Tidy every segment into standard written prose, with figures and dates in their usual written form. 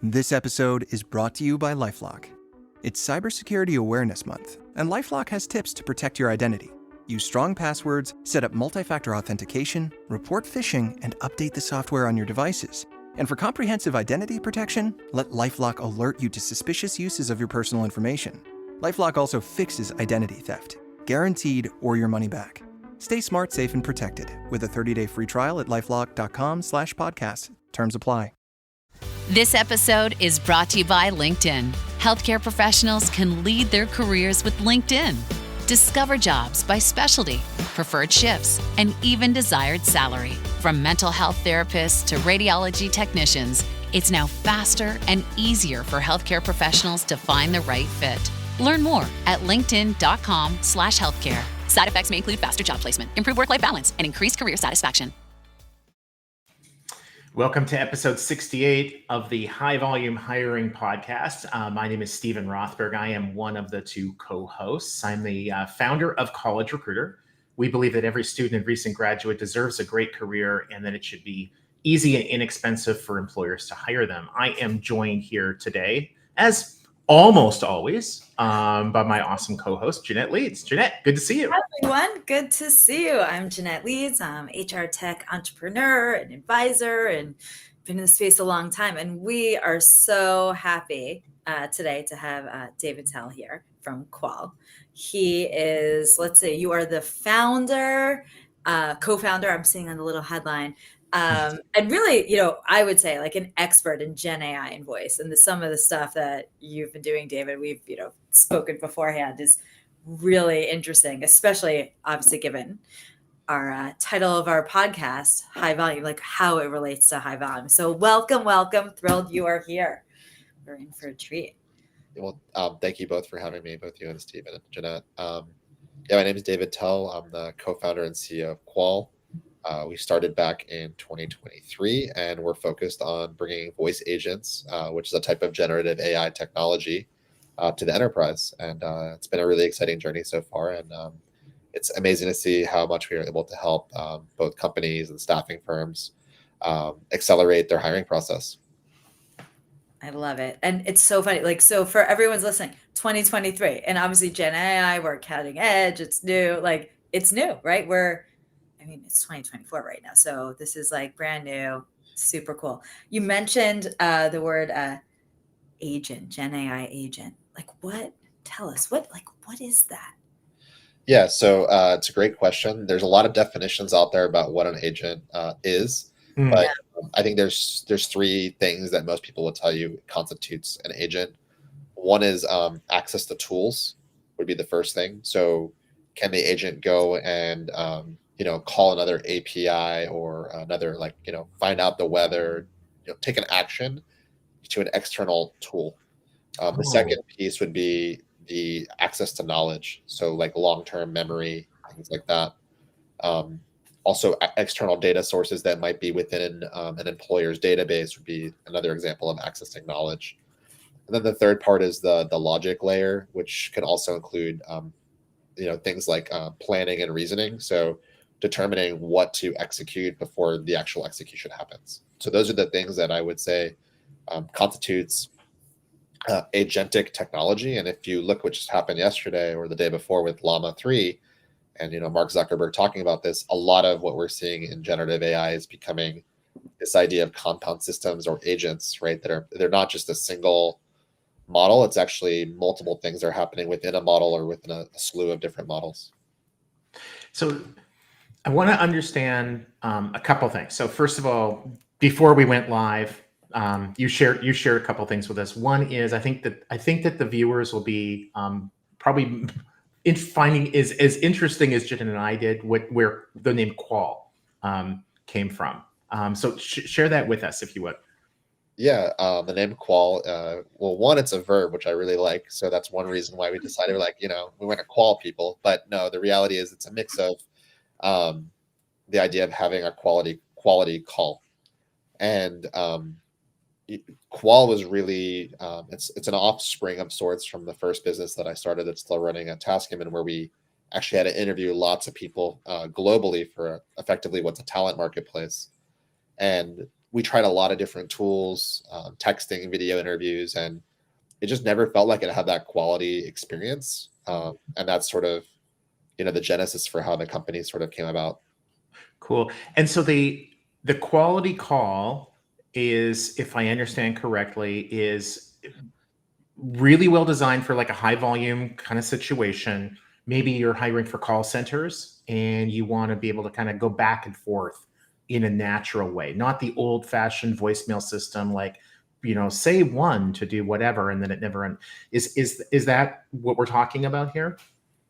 This episode is brought to you by LifeLock. It's Cybersecurity Awareness Month, and LifeLock has tips to protect your identity. Use strong passwords, set up multi-factor authentication, report phishing, and update the software on your devices. And for comprehensive identity protection, let LifeLock alert you to suspicious uses of your personal information. LifeLock also fixes identity theft, guaranteed or your money back. Stay smart, safe, and protected with a 30-day free trial at lifelock.com/podcast. Terms apply. This episode is brought to you by LinkedIn. Healthcare professionals can lead their careers with LinkedIn. Discover jobs by specialty, preferred shifts, and even desired salary. From mental health therapists to radiology technicians, it's now faster and easier for healthcare professionals to find the right fit. Learn more at linkedin.com/healthcare. Side effects may include faster job placement, improved work-life balance, and increased career satisfaction. Welcome to episode 68 of the High Volume Hiring Podcast. My name is Stephen Rothberg. I am one of the two co-hosts. I'm the founder of College Recruiter. We believe that every student and recent graduate deserves a great career and that it should be easy and inexpensive for employers to hire them. I am joined here today, as almost always, by my awesome co-host, Jeanette Leeds. Jeanette, good to see you. Hi, everyone. Good to see you. I'm Jeanette Leeds. I'm HR tech entrepreneur and advisor and been in the space a long time. And we are so happy today to have David Tell here from Kwal. He is, let's say, you are the founder, co-founder, I'm seeing on the little headline, and really, I would say like an expert in Gen AI and voice. And some of the stuff that you've been doing, David, we've, spoken beforehand is really interesting, especially obviously given our title of our podcast, High Volume, like how it relates to high volume. So welcome. Thrilled you are here. We're in for a treat. Well, thank you both for having me, both you and Stephen and Jeanette. My name is David Tell. I'm the co-founder and CEO of Kwal. We started back in 2023, and we're focused on bringing voice agents, which is a type of generative AI technology, to the enterprise. And it's been a really exciting journey so far. And it's amazing to see how much we are able to help both companies and staffing firms accelerate their hiring process. I love it. And it's so funny. So for everyone's listening, 2023, and obviously Gen AI, we're cutting edge. It's new. It's new, right? It's 2024 right now. So this is brand new, super cool. You mentioned the word agent, Gen AI agent. Tell us, what is that? Yeah, so it's a great question. There's a lot of definitions out there about what an agent is, but I think there's three things that most people will tell you constitutes an agent. One is access to tools would be the first thing. So can the agent go and call another API or another, find out the weather, take an action to an external tool. The second piece would be the access to knowledge. So long-term memory, things like that. Also external data sources that might be within an employer's database would be another example of accessing knowledge. And then the third part is the logic layer, which can also include things like planning and reasoning. So determining what to execute before the actual execution happens. So those are the things that I would say constitutes agentic technology. And if you look what just happened yesterday or the day before with Llama 3, and Mark Zuckerberg talking about this, a lot of what we're seeing in generative AI is becoming this idea of compound systems or agents, right? They're not just a single model. It's actually multiple things that are happening within a model or within a slew of different models. So I want to understand a couple things. So first of all, before we went live, you shared a couple things with us. One is I think that the viewers will be probably finding is as interesting as Jeanette and I did where the name Kwal came from. So share that with us if you would. Yeah, the name Kwal. Well, one, it's a verb, which I really like. So that's one reason why we decided, we want to qual people. But no, the reality is it's a mix of the idea of having a quality call. And Kwal was really it's an offspring of sorts from the first business that I started that's still running at Taskerman, where we actually had to interview lots of people globally for effectively what's a talent marketplace. And we tried a lot of different tools, texting, video interviews, and it just never felt like it had that quality experience. And that's sort of, the genesis for how the company sort of came about. Cool. And so the quality call is, if I understand correctly, is really well designed for like a high volume kind of situation. Maybe you're hiring for call centers and you want to be able to kind of go back and forth in a natural way, not the old fashioned voicemail system, like, say one to do whatever, and then it never ends. Is that what we're talking about here?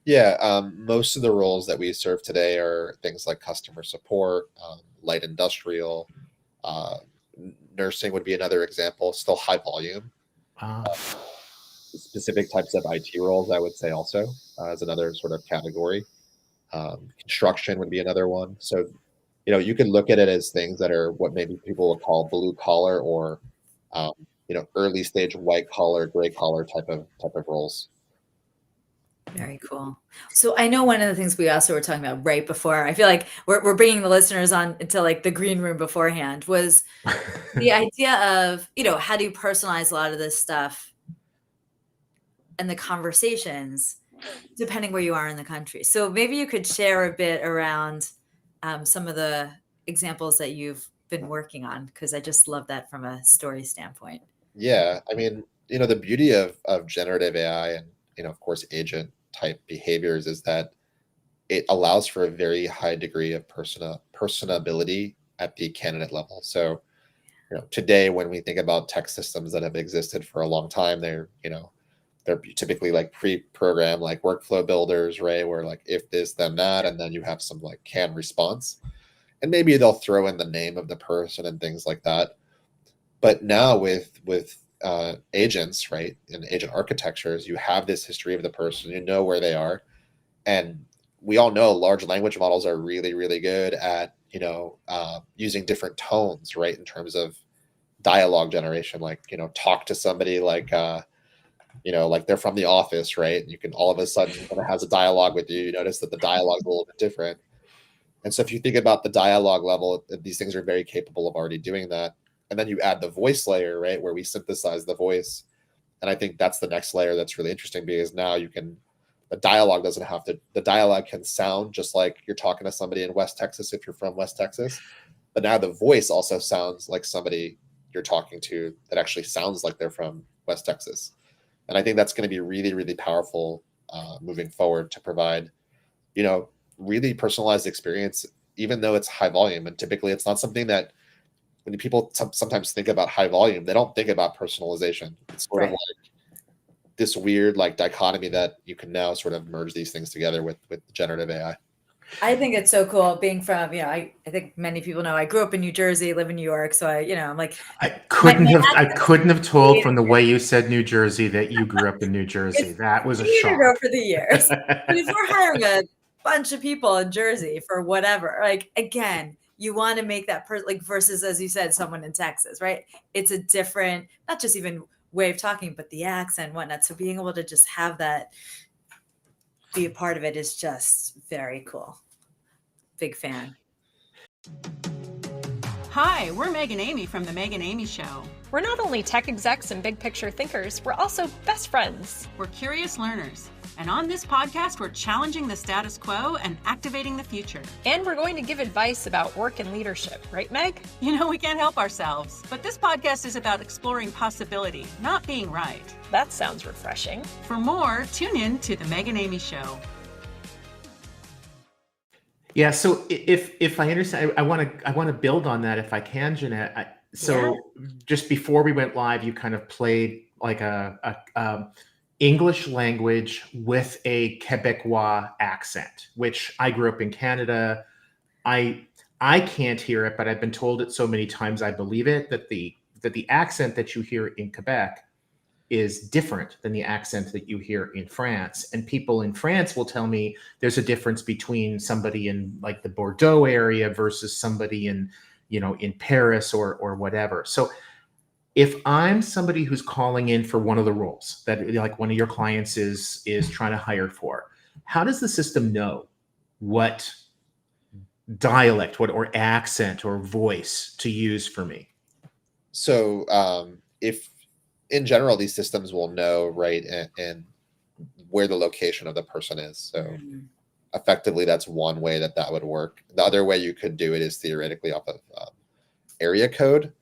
Yeah, most of the roles that we serve today are things like customer support, light industrial, uh, nursing would be another example, still high volume. Specific types of IT roles, I would say also, as another sort of category. Construction would be another one. So, you can look at it as things that are what maybe people would call blue collar or, early stage white collar, gray collar type of roles. Very cool. So I know one of the things we also were talking about right before, I feel like we're bringing the listeners on into like the green room beforehand, was the idea of, how do you personalize a lot of this stuff and the conversations depending where you are in the country. So maybe you could share a bit around some of the examples that you've been working on, because I just love that from a story standpoint. Yeah, I mean, the beauty of generative AI and, of course, agent type behaviors is that it allows for a very high degree of personability at the candidate level. So, today when we think about tech systems that have existed for a long time, they're typically like pre-programmed, like workflow builders, right? Where like if this, then that, and then you have some like canned response, and maybe they'll throw in the name of the person and things like that. But now with agents, right, and agent architectures, you have this history of the person, you know where they are, and we all know large language models are really, really good at using different tones, right, in terms of dialogue generation. Like talk to somebody like like they're from the office, right? And you can all of a sudden, when it has a dialogue with you, you notice that the dialogue is a little bit different. And so if you think about the dialogue level, these things are very capable of already doing that. And then you add the voice layer, right, where we synthesize the voice. And I think that's the next layer that's really interesting, because now the dialogue can sound just like you're talking to somebody in West Texas if you're from West Texas. But now the voice also sounds like somebody you're talking to that actually sounds like they're from West Texas. And I think that's going to be really, really powerful moving forward to provide, really personalized experience, even though it's high volume. And typically it's not something that when people sometimes think about high volume, they don't think about personalization. It's sort of like this weird like dichotomy that you can now sort of merge these things together with generative AI. I think it's so cool being from, I think many people know I grew up in New Jersey, live in New York. So I'm like, I couldn't have told from the way you said New Jersey that you grew up in New Jersey. That was a shock. Over the years. If we're hiring a bunch of people in Jersey for whatever, like, again, you want to make that like versus, as you said, someone in Texas, right? It's a different, not just even way of talking, but the accent and whatnot. So being able to just have that be a part of it is just very cool. Big fan. Hi, we're Meg and Amy from The Meg and Amy Show. We're not only tech execs and big picture thinkers, we're also best friends. We're curious learners. And on this podcast, we're challenging the status quo and activating the future. And we're going to give advice about work and leadership, right, Meg? We can't help ourselves. But this podcast is about exploring possibility, not being right. That sounds refreshing. For more, tune in to The Meg and Amy Show. Yeah. So if I understand, I want to build on that if I can, Jeanette. Just before we went live, you kind of played like a English language with a Quebecois accent, which I grew up in Canada. I can't hear it, but I've been told it so many times I believe it, that the accent that you hear in Quebec is different than the accent that you hear in France. And people in France will tell me there's a difference between somebody in like the Bordeaux area versus somebody in, in Paris or whatever. So if I'm somebody who's calling in for one of the roles that like one of your clients is trying to hire for, how does the system know what dialect, or accent or voice to use for me? So if in general, these systems will know, right, and where the location of the person is. So effectively, that's one way that would work. The other way you could do it is theoretically off of area code,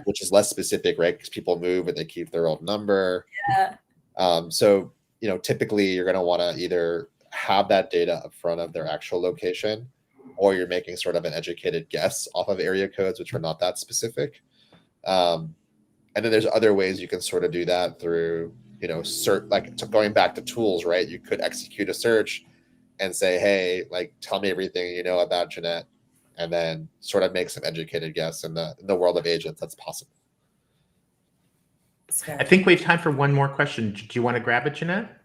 which is less specific, right? Because people move and they keep their old number. So, typically you're going to want to either have that data up front of their actual location, or you're making sort of an educated guess off of area codes, which are not that specific. And then there's other ways you can sort of do that through, going back to tools, right? You could execute a search and say, hey, like, tell me everything you know about Jeanette, and then sort of make some educated guess. In the world of agents, that's possible. I think we have time for one more question. Do you want to grab it, Jeanette?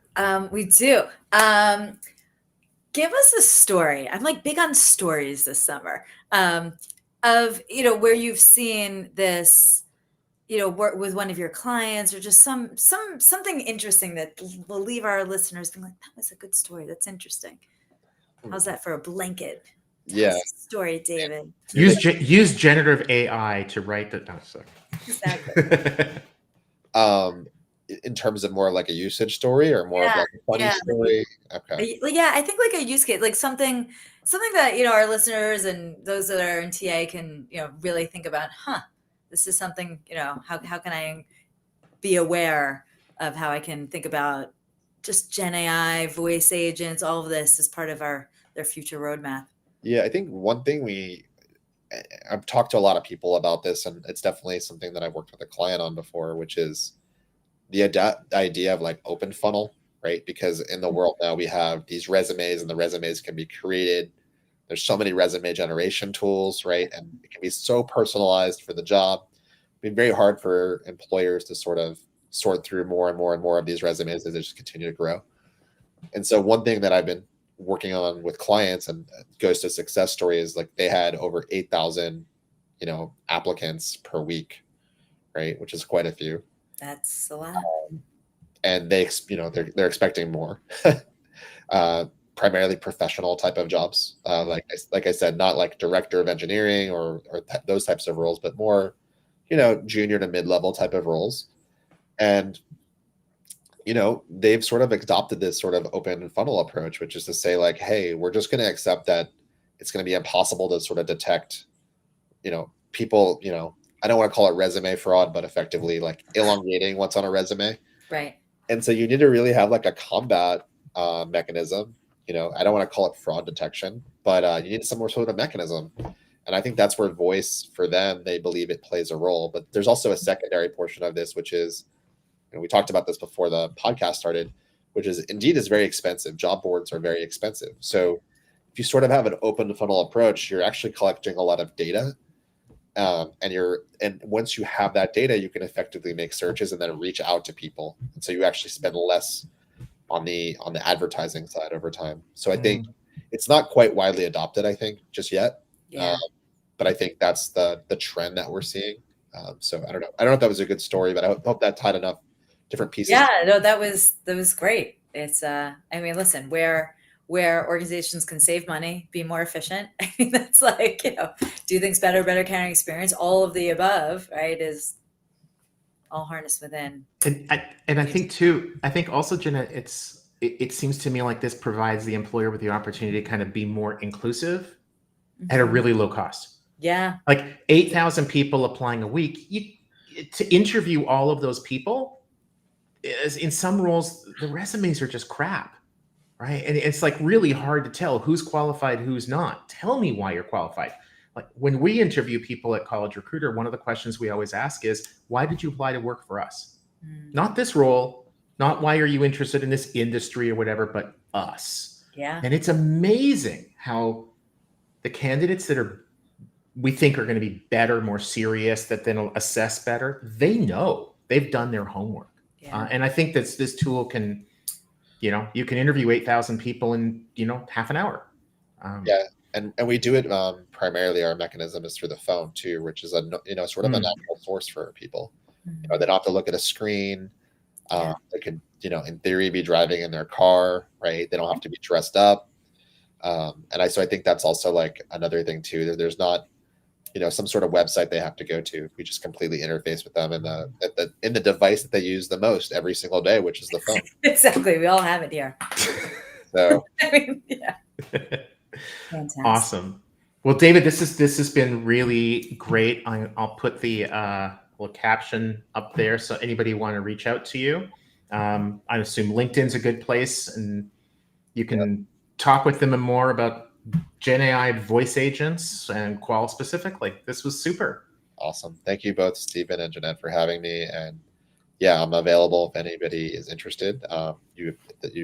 We do. Give us a story. I'm like big on stories this summer, of, where you've seen this, work with one of your clients, or just something interesting that will leave our listeners being like, that was a good story. That's interesting. How's that for a blanket? Tell us a story, David. Use generative AI to write the. No, sorry. Exactly. In terms of more like a usage story, or more of like a funny story? Okay. Yeah, I think like a use case, like something that, our listeners and those that are in TA can, really think about, this is something, how can I be aware of how I can think about just Gen AI, voice agents, all of this as part of their future roadmap. Yeah, I think one thing I've talked to a lot of people about this, and it's definitely something that I've worked with a client on before, which is the idea of like open funnel, right? Because in the world now we have these resumes, and the resumes can be created. There's so many resume generation tools, right? And it can be so personalized for the job. It's been very hard for employers to sort of sort through more and more and more of these resumes as they just continue to grow. And so one thing that I've been working on with clients, and goes to success story, is like they had over 8,000, applicants per week, right? Which is quite a few. That's a lot. And they're expecting more, primarily professional type of jobs. Like I said, not like director of engineering or those types of roles, but more, junior to mid-level type of roles. And, they've sort of adopted this sort of open funnel approach, which is to say like, hey, we're just going to accept that it's going to be impossible to sort of detect, people, I don't want to call it resume fraud, but effectively like elongating what's on a resume. Right. And so you need to really have like a combat mechanism. I don't want to call it fraud detection, but you need some more sort of mechanism. And I think that's where voice, for them, they believe it plays a role. But there's also a secondary portion of this, which is, we talked about this before the podcast started, which is Indeed is very expensive. Job boards are very expensive. So if you sort of have an open funnel approach, you're actually collecting a lot of data. And once you have that data, you can effectively make searches and then reach out to people. And so you actually spend less on the advertising side over time. So I think it's not quite widely adopted, I think, just yet. Yeah. But I think that's the trend that we're seeing. So I don't know if that was a good story, but I hope that tied enough different pieces. Yeah, no, that was great. It's listen, where organizations can save money, be more efficient. I mean, that's like, do things better candidate experience, all of the above, right, is all harnessed within. And I think too, also, Jeanette, it seems to me like this provides the employer with the opportunity to kind of be more inclusive at a really low cost. Yeah. Like 8,000 people applying a week, to interview all of those people, in some roles, the resumes are just crap, right? And it's like really hard to tell who's qualified, who's not. Tell me why you're qualified. Like when we interview people at College Recruiter, one of the questions we always ask is, why did you apply to work for us? Not this role, not why are you interested in this industry or whatever, but us. Yeah. And it's amazing how the candidates that we think are going to be better, more serious, that then will assess better, they know, they've done their homework. Yeah. And I think that this tool can, you can interview 8,000 people in, half an hour. Yeah. And we do it primarily, our mechanism is through the phone too, which is sort of a natural source for people. They don't have to look at a screen. They could, in theory, be driving in their car, right? They don't have to be dressed up. So I think that's also like another thing too. There's not, some sort of website they have to go to. We just completely interface with them in the device that they use the most every single day, which is the phone. Exactly. We all have it here. So I mean, yeah. Fantastic. Awesome. Well, David, this has been really great. I'll put the little caption up there so anybody want to reach out to you. I assume LinkedIn's a good place, and you can talk with them more about Gen AI voice agents and Kwal specifically. This was super. Awesome. Thank you both, Stephen and Jeanette, for having me. And yeah, I'm available if anybody is interested. You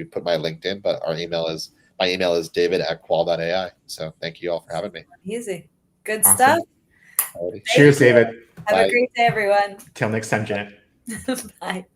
put my LinkedIn, but my email is david@kwal.ai. So thank you all for having me. Easy. Good Awesome stuff. Cheers, David. Have Bye. a great day, everyone. Till next time, Jeanette. Bye.